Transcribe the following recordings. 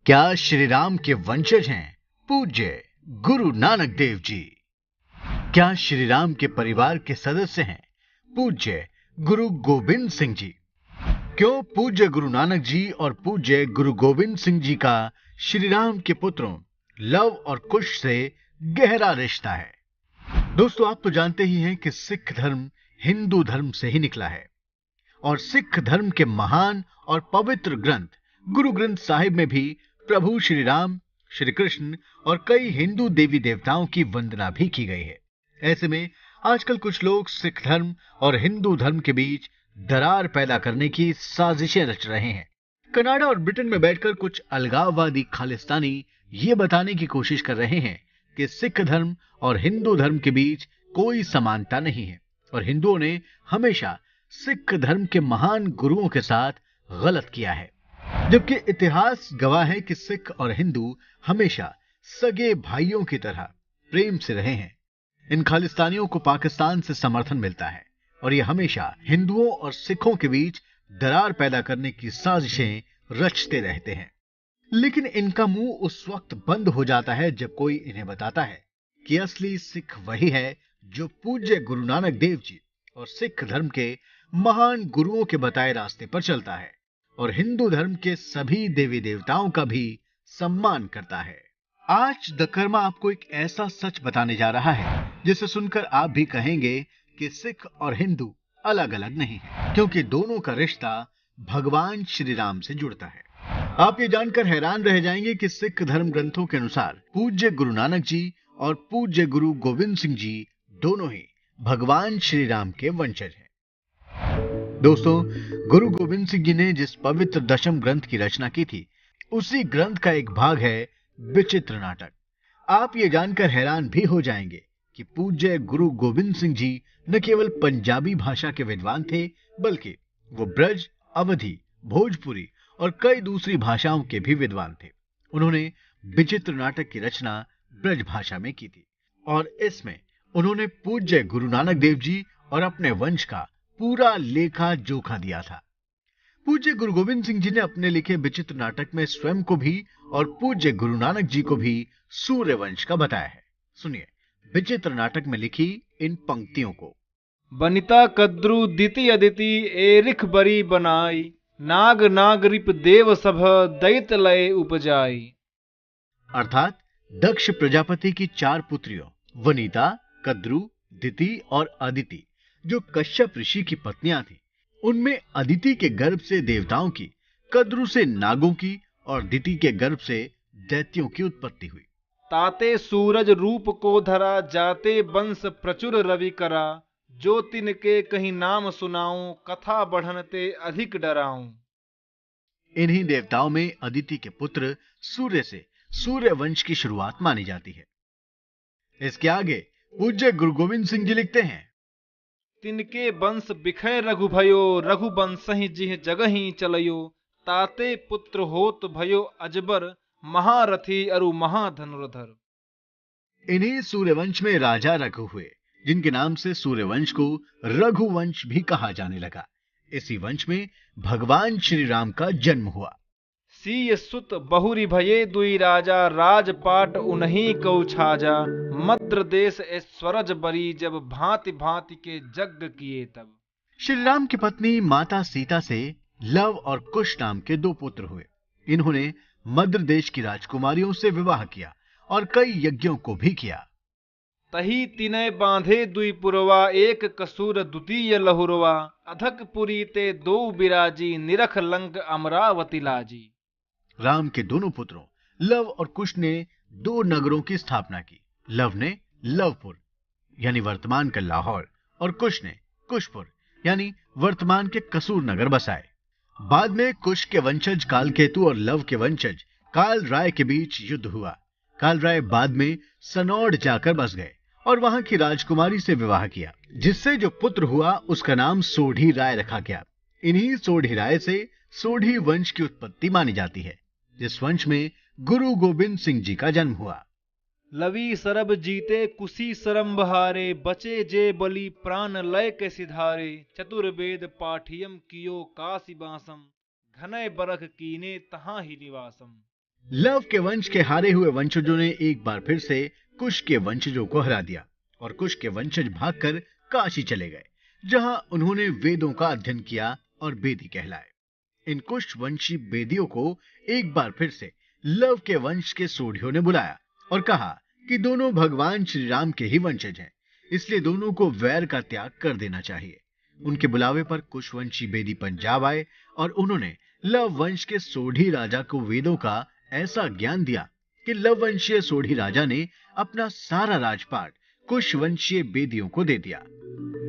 क्या श्री राम के वंशज हैं पूज्य गुरु नानक देव जी? क्या श्री राम के परिवार के सदस्य हैं पूज्य गुरु गोविंद सिंह जी? क्यों पूज्य गुरु नानक जी और पूज्य गुरु गोविंद सिंह जी का श्री राम के पुत्रों लव और कुश से गहरा रिश्ता है? दोस्तों, आप तो जानते ही हैं कि सिख धर्म हिंदू धर्म से ही निकला है और सिख धर्म के महान और पवित्र ग्रंथ गुरु ग्रंथ साहिब में भी प्रभु श्री राम, श्री कृष्ण और कई हिंदू देवी देवताओं की वंदना भी की गई है। ऐसे में आजकल कुछ लोग सिख धर्म और हिंदू धर्म के बीच दरार पैदा करने की साजिशें रच रहे हैं। कनाडा और ब्रिटेन में बैठकर कुछ अलगाववादी खालिस्तानी ये बताने की कोशिश कर रहे हैं कि सिख धर्म और हिंदू धर्म के बीच कोई समानता नहीं है और हिंदुओं ने हमेशा सिख धर्म के महान गुरुओं के साथ गलत किया है, जबकि इतिहास गवाह है कि सिख और हिंदू हमेशा सगे भाइयों की तरह प्रेम से रहे हैं। इन खालिस्तानियों को पाकिस्तान से समर्थन मिलता है और ये हमेशा हिंदुओं और सिखों के बीच दरार पैदा करने की साजिशें रचते रहते हैं। लेकिन इनका मुंह उस वक्त बंद हो जाता है जब कोई इन्हें बताता है कि असली सिख वही है जो पूज्य गुरु नानक देव जी और सिख धर्म के महान गुरुओं के बताए रास्ते पर चलता है और हिंदू धर्म के सभी देवी देवताओं का भी सम्मान करता है। आज द कर्मा आपको एक ऐसा सच बताने जा रहा है जिसे सुनकर आप भी कहेंगे कि सिख और हिंदू अलग अलग नहीं है, क्योंकि दोनों का रिश्ता भगवान श्री राम से जुड़ता है। आप ये जानकर हैरान रह जाएंगे कि सिख धर्म ग्रंथों के अनुसार पूज्य गुरु नानक जी और पूज्य गुरु गोविंद सिंह जी दोनों ही भगवान श्री राम के वंशज हैं। दोस्तों, गुरु गोविंद सिंह जी ने जिस पवित्र दशम ग्रंथ की रचना की थी, उसी ग्रंथ का एक भाग है विचित्र नाटक। आप ये जानकर हैरान भी हो जाएंगे कि पूज्य गुरु गोविंद सिंह जी न केवल पंजाबी भाषा के विद्वान थे, बल्कि वो ब्रज, अवधी, भोजपुरी और कई दूसरी भाषाओं के भी विद्वान थे। उन्होंने विचित्र नाटक की रचना ब्रज भाषा में की थी और इसमें उन्होंने पूज्य गुरु नानक देव जी और अपने वंश का पूरा लेखा जोखा दिया था। पूज्य गुरु गोविंद सिंह जी ने अपने लिखे विचित्र नाटक में स्वयं को भी और पूज्य गुरु नानक जी को भी सूर्य वंश का बताया है। सुनिए विचित्र नाटक में लिखी इन पंक्तियों को। बनिता कद्रु दिति अदिति एरिख बरी बनाई, नाग नागरिप देव सभ दैत लय उपजाई। अर्थात दक्ष प्रजापति की 4 पुत्रियों वनिता, कद्रु, दिति और अदिति जो कश्यप ऋषि की पत्नियां थीं, उनमें अदिति के गर्भ से देवताओं की, कद्रु से नागों की और दिति के गर्भ से दैत्यों की उत्पत्ति हुई। ताते सूरज रूप को धरा, जाते वंश प्रचुर रवि करा, जो तिनके कहीं नाम सुनाऊं, कथा बढ़नते अधिक डराऊं। इन्हीं देवताओं में अदिति के पुत्र सूर्य से सूर्य वंश की शुरुआत मानी जाती है। इसके आगे पूज्य गुरु गोविंद सिंह जी लिखते हैं, तिनके वंश बिखय रघु भयो, रघुवंश ही जिह जगही चलयो, ताते पुत्र होत भयो अजबर, महारथी अरु महाधनुर्धर। इन्हीं सूर्यवंश में राजा रघु हुए, जिनके नाम से सूर्यवंश को रघुवंश भी कहा जाने लगा। इसी वंश में भगवान श्री राम का जन्म हुआ। सीय सुत बहुरी भये दुई राजा, राजपाट उन्हीं कौ छाजा, मद्र देश ऐश्वरज बरी, जब भांति भांति के यज्ञ किए तब। श्री राम की पत्नी माता सीता से लव और कुश नाम के 2 पुत्र हुए। इन्होंने मद्र देश की राजकुमारियों से विवाह किया और कई यज्ञों को भी किया। तही तिनय बांधे दुई पुरवा, एक कसूर द्वितीय लहुरवा, अधक पुरी ते 2 बिराजी, निरख लंक अमरावती लाजी। राम के दोनों पुत्रों लव और कुश ने 2 नगरों की स्थापना की। लव ने लवपुर यानी वर्तमान का लाहौर और कुश ने कुशपुर यानी वर्तमान के कसूर नगर बसाए। बाद में कुश के वंशज कालकेतु और लव के वंशज काल राय के बीच युद्ध हुआ। काल राय बाद में सनौड जाकर बस गए और वहां की राजकुमारी से विवाह किया, जिससे जो पुत्र हुआ उसका नाम सोढ़ी राय रखा गया। इन्हीं सोढ़ी राय से सोढ़ी वंश की उत्पत्ति मानी जाती है, जिस वंश में गुरु गोविंद सिंह जी का जन्म हुआ। लवी सरब जीते कुशी सरम बहारे, बचे जे बलि प्राण लय के सिधारे, चतुर्वेद पाठियम कियो काशी बासम, घनय बरख कीने तहां ही निवासम। लव के वंश के हारे हुए वंशजों ने एक बार फिर से कुश के वंशजों को हरा दिया और कुश के वंशज भागकर काशी चले गए, जहां उन्होंने वेदों का अध्ययन किया और वेदी कहलाए। इन कुश वंशी वेदियों को एक बार फिर से लव के वंश के सोढ़ियों ने बुलाया और कहा कि दोनों भगवान श्री राम के ही वंशज हैं, इसलिए दोनों को वैर का त्याग कर देना चाहिए। उनके बुलावे पर कुशवंशी बेदी पंजाब आए और उन्होंने लव वंश के सोढ़ी राजा को वेदों का ऐसा ज्ञान दिया कि लव वंशीय सोढ़ी राजा ने अपना सारा राजपाट कुशवंशीय बेदियों को दे दिया।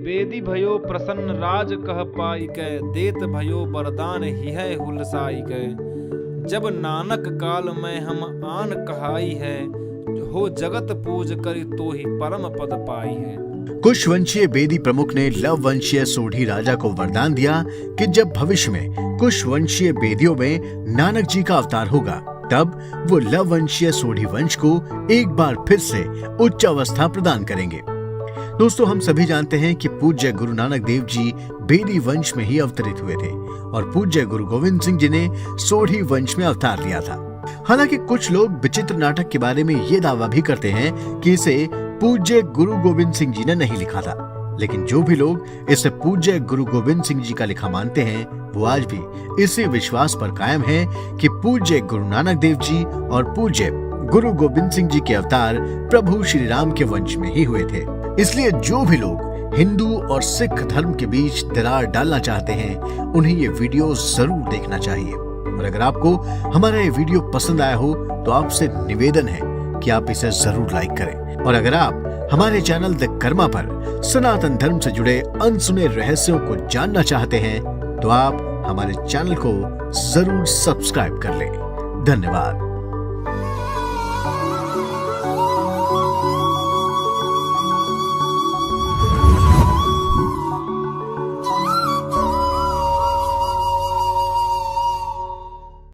बेदी भयो प्रसन्न राज कह पाई कै, देत भयो वरदान ही है हुलसाई कै। जब नानक काल में हम आन कहाई है, हो जगत पूज करी तो ही परम पद पाई है। कुशवंशीय बेदी प्रमुख ने लव वंशीय सोढ़ी राजा को वरदान दिया कि जब भविष्य में कुशवंशीय बेदियों में नानक जी का अवतार होगा, तब वो लव वंशीय सोढ़ी वंश को एक बार फिर से उच्च अवस्था प्रदान करेंगे। दोस्तों, हम सभी जानते हैं कि पूज्य गुरु नानक देव जी बेदी वंश में ही अवतरित हुए थे और पूज्य गुरु गोविंद सिंह जी ने सोढ़ी वंश में अवतार लिया था। हालांकि कुछ लोग विचित्र नाटक के बारे में ये दावा भी करते हैं कि इसे पूज्य गुरु गोविंद सिंह जी ने नहीं लिखा था, लेकिन जो भी लोग इसे पूज्य गुरु गोविंद सिंह जी का लिखा मानते हैं, वो आज भी इसी विश्वास पर कायम हैं कि पूज्य गुरु नानक देव जी और पूज्य गुरु गोविंद सिंह जी के अवतार प्रभु श्री राम के वंश में ही हुए थे। इसलिए जो भी लोग हिंदू और सिख धर्म के बीच दरार डालना चाहते हैं, उन्हें ये वीडियो जरूर देखना चाहिए। और अगर आपको हमारा ये वीडियो पसंद आया हो तो आपसे निवेदन है कि आप इसे जरूर लाइक करें। और अगर आप हमारे चैनल द कर्मा पर सनातन धर्म से जुड़े अनसुने रहस्यों को जानना चाहते हैं, तो आप हमारे चैनल को जरूर सब्सक्राइब कर लें। धन्यवाद।